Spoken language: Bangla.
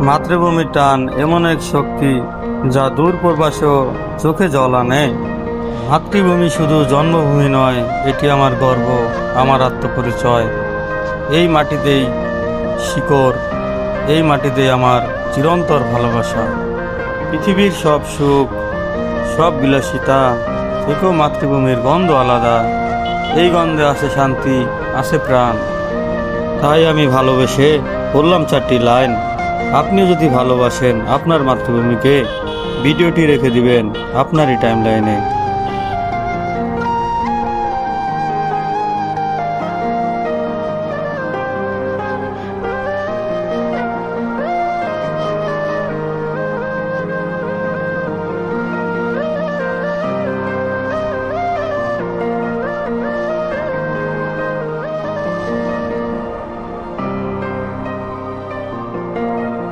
মাতৃভূমির টান এমন এক শক্তি যা দূর প্রবাসেও চোখে জল আনে। মাতৃভূমি শুধু জন্মভূমি নয়, এটি আমার গর্ব, আমার আত্মপরিচয়। এই মাটিতেই শিকড়, এই মাটিতেই আমার চিরন্তর ভালোবাসা। পৃথিবীর সব সুখ, সব বিলাসিতা থেকেও মাতৃভূমির গন্ধ আলাদা। এই গন্ধে আছে শান্তি, আছে প্রাণ। তাই আমি ভালোবেসে বললাম 4টি লাইন। আপনিও যদি ভালোবাসেন আপনার মাতৃভূমিকে, ভিডিওটি রেখে দিবেন আপনারই টাইমলাইনে।